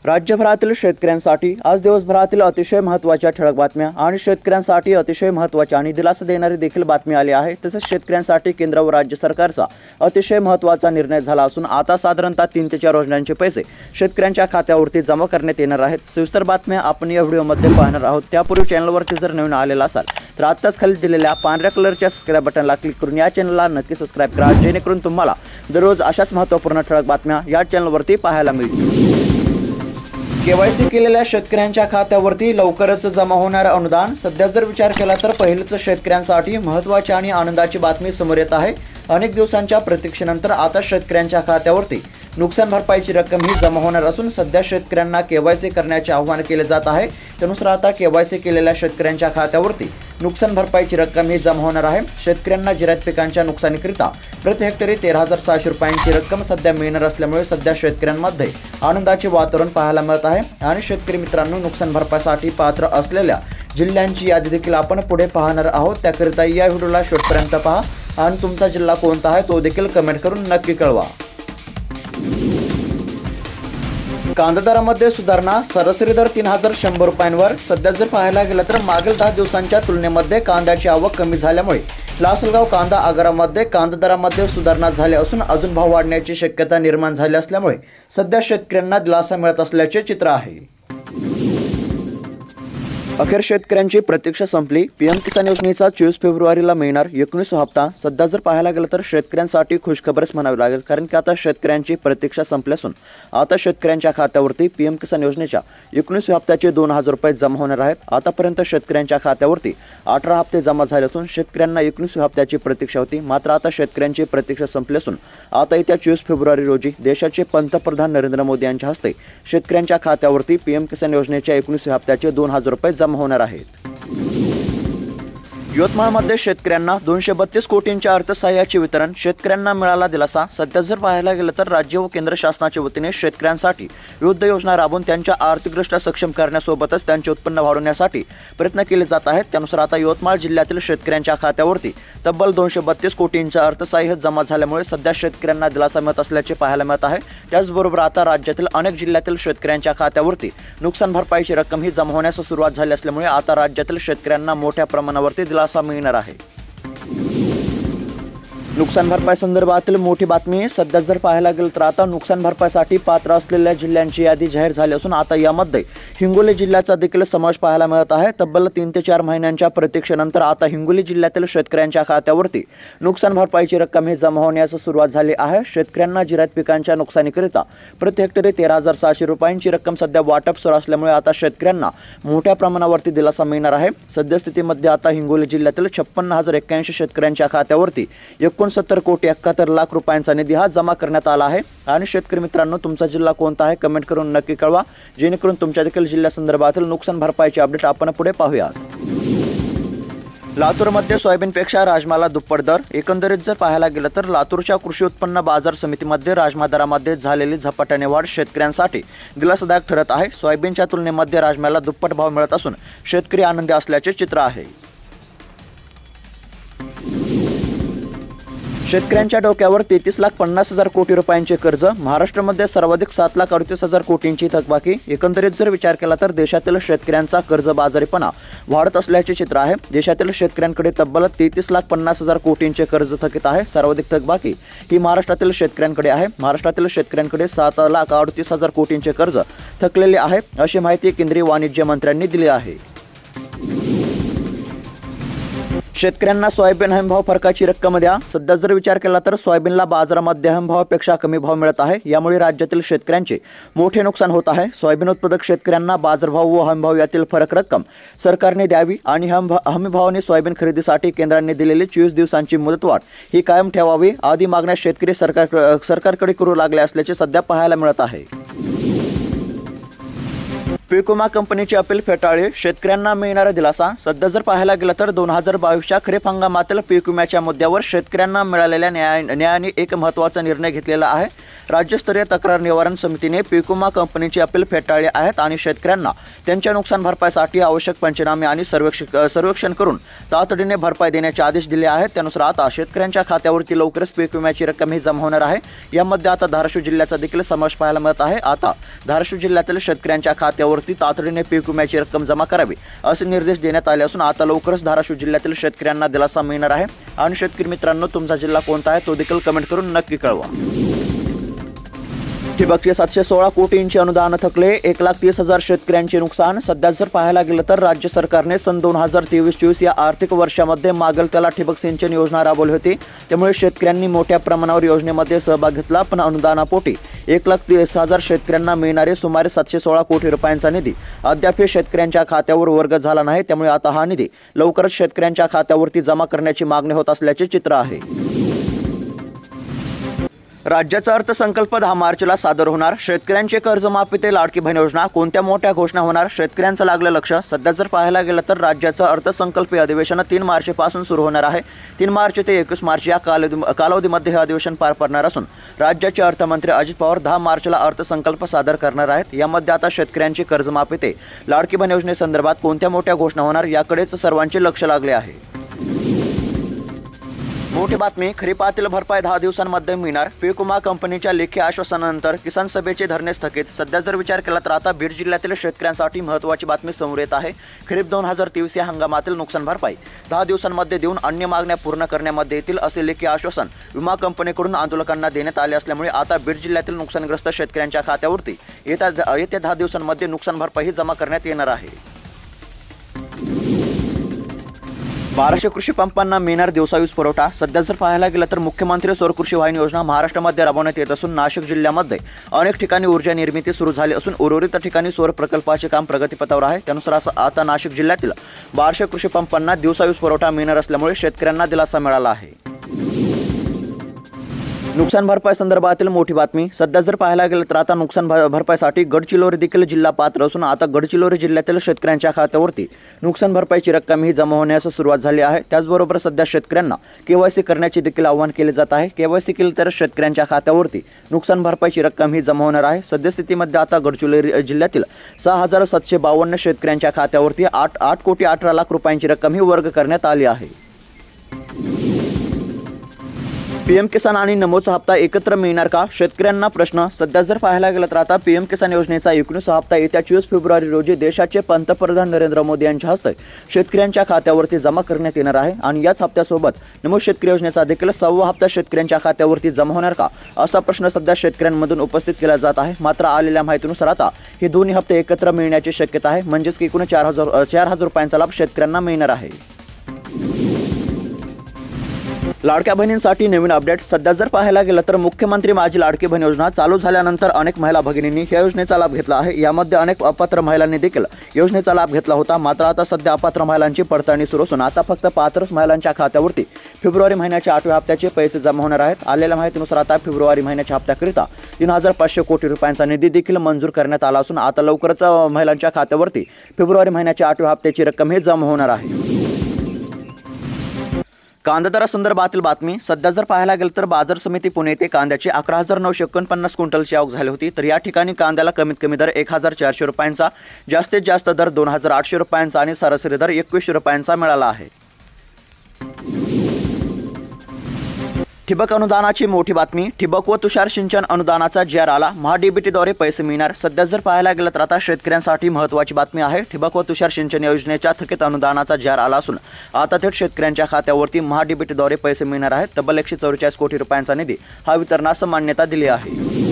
राज्यभरातील शेतकऱ्यांसाठी आज दिवसभरातील अतिशय महत्त्वाच्या ठळक बातम्या आणि शेतकऱ्यांसाठी अतिशय महत्त्वाच्या आणि दिलासा देणारी देखील बातमी आली आहे। तसेच शेतकऱ्यांसाठी केंद्र व राज्य सरकारचा अतिशय महत्त्वाचा निर्णय झाला असून आता साधारणतः 3 ते 4 योजनांचे पैसे शेतकऱ्यांच्या खात्यावरती जमा करण्यात येणार आहेत। सविस्तर बातम्या आपण या व्हिडिओमध्ये पाहणार आहोत। त्यापूर्वी चॅनलवरती जर नवीन आलेला असाल तर आत्ताच खाली दिलेल्या पांढऱ्या कलरच्या सबस्क्राइब बटनला क्लिक करून या चॅनलला नक्की सबस्क्राइब करा, जेणेकरून तुम्हाला दररोज अशाच महत्त्वपूर्ण ठळक बातम्या या चॅनलवरती पाहायला मिळतील। केवायसी केलेल्या शेतकऱ्यांच्या खात्यावरती लवकरच जमा होणार अनुदान। सध्या जर विचार केला तर पहिलेच शेतकऱ्यांसाठी महत्त्वाची आणि आनंदाची बातमी समोर येत आहे। अनेक दिवसांच्या प्रतीक्षेनंतर आता शेतकऱ्यांच्या खात्यावरती नुकसान भरपाईची रक्कम ही जमा होणार असून सध्या शेतकऱ्यांना केवायसी करण्याचे आवाहन केले जात आहे। त्यानुसार आता केवायसी केलेल्या शेतकऱ्यांच्या खात्यावरती नुकसान भरपाईची रक्कम ही जमा होणार आहे। शेतकऱ्यांना जिरायत पिकांच्या नुकसानीकरिता प्रति हेक्टरी 13,600 रुपयांची रक्कम सध्या मिळणार असल्यामुळे सध्या शेतकऱ्यांमध्ये आनंदाचे वातावरण पाहायला मिळत आहे। आणि शेतकरी मित्रांनो, नुकसान भरपाईसाठी पात्र असलेल्या जिल्ह्यांची यादी देखील आपण पुढे पाहणार आहोत। त्याकरिता या व्हिडिओला शेवटपर्यंत पहा आणि तुमचा जिल्हा कोणता आहे तो देखील कमेंट करून नक्की कळवा। कांदा दरामध्ये सुधारणा, सरासरी दर 3,100 रुपयांवर। सध्या जर पाहायला गेलं तर मागील 10 दिवसांच्या तुलनेमध्ये कांद्याची आवक कमी झाल्यामुळे लासलगाव कांदा आगारामध्ये कांदा दरामध्ये सुधारणा झाली असून अजून भाव वाढण्याची शक्यता निर्माण झाली असल्यामुळे सध्या शेतकऱ्यांना दिलासा मिळत असल्याचे चित्र आहे। अखेर शेतकऱ्यांची प्रतीक्षा संपली। पीएम किसान योजनेचा 24 फेब्रुवारीला मिळणार 19वा हप्ता। सध्या जर पाहायला गेलं तर शेतकऱ्यांसाठी खुशखबरच म्हणावी लागेल, कारण की आता शेतकऱ्यांची प्रतीक्षा संपली असून आता शेतकऱ्यांच्या खात्यावरती पीएम किसान योजनेच्या 19व्या हप्त्याचे 2,000 रुपये जमा होणार आहेत। आतापर्यंत शेतकऱ्यांच्या खात्यावरती 18 हप्ते जमा झाले असून शेतकऱ्यांना 19व्या हप्त्याची प्रतीक्षा होती। मात्र आता शेतकऱ्यांची प्रतीक्षा संपली असून आता येत्या 24 फेब्रुवारी रोजी देशाचे पंतप्रधान नरेंद्र मोदी यांच्या हस्ते शेतकऱ्यांच्या खात्यावरती पीएम किसान योजनेच्या 19व्या हप्त्याचे 2,000 रुपये जमा होणार आहेत। यवतमाळमध्ये शेतकऱ्यांना 232 कोटींच्या अर्थसहाय्याचे वितरण, शेतकऱ्यांना मिळाला दिलासा। सध्या जर पाहायला गेलं तर राज्य व केंद्र शासनाच्या वतीने शेतकऱ्यांसाठी विविध योजना राबवून त्यांच्या आर्थिकदृष्ट्या सक्षम करण्यासोबतच त्यांचे उत्पन्न वाढवण्यासाठी प्रयत्न केले जात आहेत। त्यानुसार आता यवतमाळ जिल्ह्यातील शेतकऱ्यांच्या खात्यावरती तब्बल 232 कोटींचे अर्थसहाय्य जमा झाल्यामुळे सध्या शेतकऱ्यांना दिलासा मिळत असल्याचे पाहायला मिळत आहे। त्याचबरोबर आता राज्यातील अनेक जिल्ह्यातील शेतकऱ्यांच्या खात्यावरती नुकसान भरपाईची रक्कम ही जमा होण्यास सुरुवात झाली असल्यामुळे आता राज्यातील शेतकऱ्यांना मोठ्या प्रमाणावरती दिलासा मिळणार आहे। नुकसान भरपाई संदर्भातील मोठी बातमी। सध्या जर पाहायला गेलं तर आता नुकसान भरपाईसाठी पात्र असलेल्या जिल्ह्यांची यादी जाहीर झाली असून आता यामध्ये हिंगोली जिल्ह्याचा देखील समावेश पाहायला मिळत आहे। तब्बल 3 ते 4 महिन्यांच्या प्रतीक्षेनंतर आता हिंगोली जिल्ह्यातील शेतकऱ्यांच्या खात्यावरती नुकसान भरपाईची रक्कम ही जमा होण्यास सुरुवात झाली आहे। शेतकऱ्यांना जिरायत पिकांच्या नुकसानीकरिता प्रति हेक्टरी 13,600 रुपयांची रक्कम सध्या वाटप सुरू असल्यामुळे आता शेतकऱ्यांना मोठ्या प्रमाणावरती दिलासा मिळणार आहे। सद्यस्थितीमध्ये आता हिंगोली जिल्ह्यातील 56,081 शेतकऱ्यांच्या खात्यावरती 69 कोटी 71 लाख रुपयांचा निधी हा जमा करण्यात आला आहे। आणि शेतकरी मित्रांनो, तुमचा जिल्हा कोणता आहे कमेंट करून नक्की कळवा, जेणेकरून तुमच्या देखील जिल्ह्यासंदर्भातील नुकसान भरपाईचे अपडेट आपण पुढे पाहूयात। लातूरमध्ये सोयाबीनपेक्षा राजमाला दुप्पट दर। एकंदरीत जर पाहायला गेलं तर लातूरच्या कृषी उत्पन्न बाजार समितीमध्ये राजमा दरामध्ये झालेली झपाट्याने वाढ शेतकऱ्यांसाठी दिलासादायक ठरत आहे। सोयाबीनच्या तुलनेमध्ये राजमाला दुप्पट भाव मिळत असून शेतकरी आनंदी असल्याचे चित्र आहे। शेतकऱ्यांच्या डोक्यावर 33,50,000 कोटी रुपयांचे कर्ज। महाराष्ट्रामध्ये सर्वाधिक 7,38,000 कोटींची थकबाकी। एकंदरीत जर विचार केला तर देशातील शेतकऱ्यांचा कर्जबाजारीपणा वाढत असल्याचे चित्र आहे। देशातील शेतकऱ्यांकडे तब्बल 33,50,000 कोटींचे कर्ज थकीत आहे। सर्वाधिक थकबाकी ही महाराष्ट्रातील शेतकऱ्यांकडे आहे। महाराष्ट्रातील शेतकऱ्यांकडे 7,38,000 कोटींचे कर्ज थकलेले आहे, अशी माहिती केंद्रीय वाणिज्य मंत्र्यांनी दिली आहे। शेतकऱ्यांना सोयाबीन हमीभाव फरकाची रक्कम द्या। सध्या जर विचार केला तर सोयाबीनला बाजारामध्ये हमीभावापेक्षा कमी भाव मिळत आहे। यामुळे राज्यातील शेतकऱ्यांचे मोठे नुकसान होत आहे। सोयाबीन उत्पादक शेतकऱ्यांना बाजारभाव व हमीभाव यातील फरक रक्कम सरकारने द्यावी आणि हमीभावाने सोयाबीन खरेदीसाठी केंद्राने दिलेली 24 दिवसांची मुदतवाढ ही कायम ठेवावी आदी मागण्या शेतकरी सरकारकडे करू लागले असल्याचे सध्या पाहायला मिळत आहे। पीक विमा कंपनीची अपील फेटाळली, शेतकऱ्यांना मिळणारा दिलासा. सध्या जर पाहायला गेलं तर 2022च्या खरीप हंगामातील पीक विम्याच्या मुद्द्यावर शेतकऱ्यांना मिळालेल्या न्यायाने एक महत्त्वाचा निर्णय घेतलेला आहे. राज्यस्तरीय तक्रार निवारण समितीने पीक विमा कंपनीची अपील फेटाळली आहेत आणि शेतकऱ्यांना त्यांच्या नुकसान भरपाईसाठी आवश्यक पंचनामे आणि सर्वेक्षण करून तातडीने भरपाई देण्याचे आदेश दिले आहेत. त्यानुसार आता शेतकऱ्यांच्या खात्यावरती लवकरच पीक विम्याची रक्कम ही जमा होणार आहे. यामध्ये आता धाराशिव जिल्ह्याचा देखील समावेश पाहायला मिळत आहे. आता धाराशिव जिल्ह्यातील शेतकऱ्यांच्या खात्यावरती तातडीने पीक विम्याची रक्कम जमा करावी असे निर्देश देण्यात आले असून आता लवकरच धाराशिव जिल्ह्यातील शेतकऱ्यांना दिलासा मिळणार आहे. आणि शेतकरी मित्रांनो, तुमचा जिल्हा कोणता आहे तो देखील कमेंट करून नक्की कळवा. ठिबकचे 716 कोटींचे अनुदान थकले, 1,30,000 शेतकऱ्यांचे नुकसान. सध्या जर पाहायला गेलं तर राज्य सरकारने सन 2023-24 या आर्थिक वर्षामध्ये मागेल त्याला ठिबक सिंचन योजना राबवली होती. त्यामुळे शेतकऱ्यांनी मोठ्या प्रमाणावर योजनेमध्ये सहभाग घेतला. पण अनुदानापोटी 1,30,000 शेतकऱ्यांना मिळणारे सुमारे 716 कोटी रुपयांचा निधी अद्याप शेतकऱ्यांच्या खात्यावर वर्ग झाला नाही. त्यामुळे आता हा निधी लवकरच शेतकऱ्यांच्या खात्यावरती जमा करण्याची मागणी होत असल्याचे चित्र आहे. राज्याचा अर्थसंकल्प 10 मार्चला सादर होणार. शेतकऱ्यांचे कर्जमाफी ते लाडकी बहीण योजना, कोणत्या मोठ्या घोषणा होणार, शेतकऱ्यांचं लागलं लक्ष. सध्या जर पाहायला गेलं तर राज्याचं अर्थसंकल्पीय अधिवेशन 3 मार्चपासून सुरू होणार आहे. 3 मार्च ते 21 मार्च या कालावधीमध्ये हे अधिवेशन पार पडणार असून राज्याचे अर्थमंत्री अजित पवार 10 मार्चला अर्थसंकल्प सादर करणार आहेत. यामध्ये आता शेतकऱ्यांची कर्जमाफी ते लाडकी बहीण योजनेसंदर्भात कोणत्या मोठ्या घोषणा होणार याकडेच सर्वांचे लक्ष लागले आहे. मोठी बातमी, खरीपातील भरपाई 10 दिवसांमध्ये मिळणार. पीक विमा कंपनीच्या लेखी आश्वासनानंतर किसान सभेचे धरणे स्थगित. सध्या जर विचार केला तर आता बीड जिल्ह्यातील शेतकऱ्यांसाठी महत्त्वाची बातमी समोर येत आहे. खरीप 2023 या हंगामातील नुकसान भरपाई 10 दिवसांमध्ये देऊन अन्य मागण्या पूर्ण करण्यामध्ये येतील असे लेखी आश्वासन विमा कंपनीकडून आंदोलकांना देण्यात आले असल्यामुळे आता बीड जिल्ह्यातील नुकसानग्रस्त शेतकऱ्यांच्या खात्यावरती येत्या 10 दिवसांमध्ये नुकसान भरपाई जमा करण्यात येणार आहे. 1200 कृषी पंपांना मिळणार दिवसा वीज पुरवठा. सध्या जर पाहायला गेलं तर मुख्यमंत्री सौर कृषी वाहिनी योजना महाराष्ट्रामध्ये राबवण्यात येत असून नाशिक जिल्ह्यामध्ये अनेक ठिकाणी ऊर्जा निर्मिती सुरू झाली असून उर्वरित ठिकाणी सौर प्रकल्पाचे काम प्रगतीपथावर आहे. त्यानुसार आता नाशिक जिल्ह्यातील 1200 कृषी पंपांना दिवसा वीज पुरवठा मिळणार असल्यामुळे शेतकऱ्यांना दिलासा मिळाला आहे. नुकसान भरपाई संदर्भातील मोठी बातमी. सध्या जर पाहायला गेलं तर आता नुकसान भरपाईसाठी गडचिरोली देखील जिल्हा पात्र असून आता गडचिरोली जिल्ह्यातील शेतकऱ्यांच्या खात्यावरती नुकसान भरपाईची रक्कम ही जमा होण्यास सुरुवात झाली आहे. त्याचबरोबर सध्या शेतकऱ्यांना KYC करण्याचे देखील आवाहन केले जात आहे. KYC केले तर शेतकऱ्यांच्या खात्यावरती नुकसान भरपाईची रक्कम ही जमा होणार आहे. सद्यस्थितीमध्ये आता गडचिरोली जिल्ह्यातील 6,752 शेतकऱ्यांच्या खात्यावरती 8,18,00,000 रुपयांची रक्कम ही वर्ग करण्यात आली आहे. PM किसान आणि नमोचा हप्ता एकत्र मिळणार का, शेतकऱ्यांना प्रश्न. सध्या जर पाहायला गेलं तर आता PM किसान योजनेचा 19 हप्ता येत्या 24 फेब्रुवारी रोजी देशाचे पंतप्रधान नरेंद्र मोदी यांच्या हस्ते शेतकऱ्यांच्या खात्यावरती जमा करण्यात येणार आहे. आणि याच हप्त्यासोबत नमो शेतकरी योजनेचा देखील 6वा हप्ता शेतकऱ्यांच्या खात्यावरती जमा होणार का असा प्रश्न सध्या शेतकऱ्यांमधून उपस्थित केला जात आहे. मात्र आलेल्या माहितीनुसार आता हे दोन्ही हप्ते एकत्र मिळण्याची शक्यता आहे. म्हणजेच की एकूण 4,000 रुपयांचा लाभ शेतकऱ्यांना मिळणार आहे. लाडक्या बहिणींसाठी नवीन अपडेट. सध्या जर पाहायला गेलं तर मुख्यमंत्री माझी लाडकी बहीण योजना चालू झाल्यानंतर अनेक महिला भगिनींनी या योजनेचा लाभ घेतला आहे. यामध्ये अनेक अपात्र महिलांनी देखील योजनेचा लाभ घेतला होता. मात्र आता सध्या अपात्र महिलांची पडताळणी सुरू असून आता फक्त पात्र महिलांच्या खात्यावरती फेब्रुवारी महिन्याच्या 8व्या हप्त्याचे पैसे जमा होणार आहेत. आलेल्या माहितीनुसार आता फेब्रुवारी महिन्याच्या हप्त्याकरिता 3,500 कोटी रुपयांचा निधी देखील मंजूर करण्यात आला असून आता लवकरच महिलांच्या खात्यावरती फेब्रुवारी महिन्याच्या 8व्या हप्त्याची रक्कम ही जमा होणार आहे. कांदा दरासंदर्भातील बातमी. सध्या जर पाहायला गेलं तर बाजार समिती पुणे येथे कांद्याची 11,949 क्विंटलची आवक झाली होती. तर या ठिकाणी कांद्याला कमीत कमी दर 1,400 रुपयांचा, जास्तीत जास्त दर 2,800 रुपयांचा आणि सरासरी दर 21 रुपयांचा मिळाला आहे. ठिबक अनुदानाची मोठी बातमी. ठिबक व तुषार सिंचन अनुदानाचा JR आला. महाडीबीटीद्वारे पैसे मिळणार. सध्या जर पाहायला गेलं तर आता शेतकऱ्यांसाठी महत्त्वाची बातमी आहे. ठिबक व तुषार सिंचन योजनेच्या थकीत अनुदानाचा JR आला असून आता थेट शेतकऱ्यांच्या खात्यावरती महाडीबीटीद्वारे पैसे मिळणार आहेत. तब्बल 144 कोटी रुपयांचा निधी हा वितरणास मान्यता दिली आहे.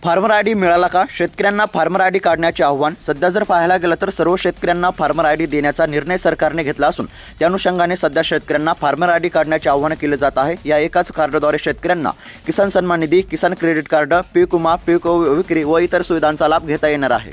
फार्मर ID मिळाला का, शेतकऱ्यांना फार्मर ID काढण्याचे आव्हान. सध्या जर पाहायला गेलं तर सर्व शेतकऱ्यांना फार्मर ID देण्याचा निर्णय सरकारने घेतला असून त्या अनुषंगाने सध्या शेतकऱ्यांना फार्मर ID काढण्याचे आव्हान केले जात आहे. या एकाच कार्डद्वारे शेतकऱ्यांना किसान सन्मान निधी, किसान क्रेडिट कार्ड, पीक विमा, पीक विक्री व इतर सुविधांचा लाभ घेता येणार आहे.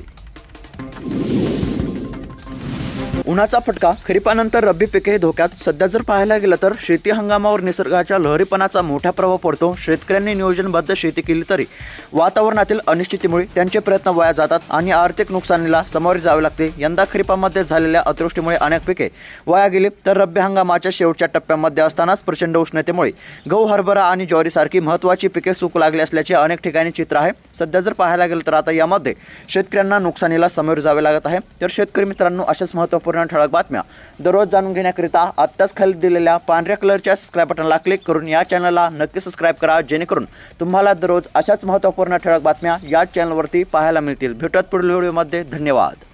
उन्हाचा फटका, खरीपानंतर रब्बी पिके धोक्यात. सध्या जर पाहायला गेलं तर शेती हंगामावर निसर्गाच्या लहरीपणाचा मोठा प्रभाव पडतो. शेतकऱ्यांनी नियोजनबद्ध शेती केली तरी वातावरणातील अनिश्चिततेमुळे त्यांचे प्रयत्न वाया जातात आणि आर्थिक नुकसानीला सामोरे जावे लागते. यंदा खरीपामध्ये झालेल्या अतिवृष्टीमुळे अनेक पिके वाया गेली, तर रब्बी हंगामाच्या शेवटच्या टप्प्यामध्ये असतानाच प्रचंड उष्णतेमुळे गहू, हरभरा आणि ज्वारीसारखी महत्त्वाची पिके सुकू लागली असल्याचे अनेक ठिकाणी चित्र आहे. सध्या जर पाहायला गेलं तर आता यामध्ये शेतकऱ्यांना नुकसानीला सामोरे जावे लागत आहे. तर शेतकरी मित्रांनो, अशाच महत्त्वपूर्ण ठळक बातम्या दररोज जाणून घेण्याकरिता आत्ताच खाली दिलेल्या पांढऱ्या कलरच्या सबस्क्राईब बटनला क्लिक करून या चॅनलला नक्की सबस्क्राईब करा, जेणेकरून तुम्हाला दररोज अशाच महत्त्वपूर्ण ठळक बातम्या या चॅनलवरती पाहायला मिळतील. भेटूयात पुढील व्हिडिओमध्ये. धन्यवाद.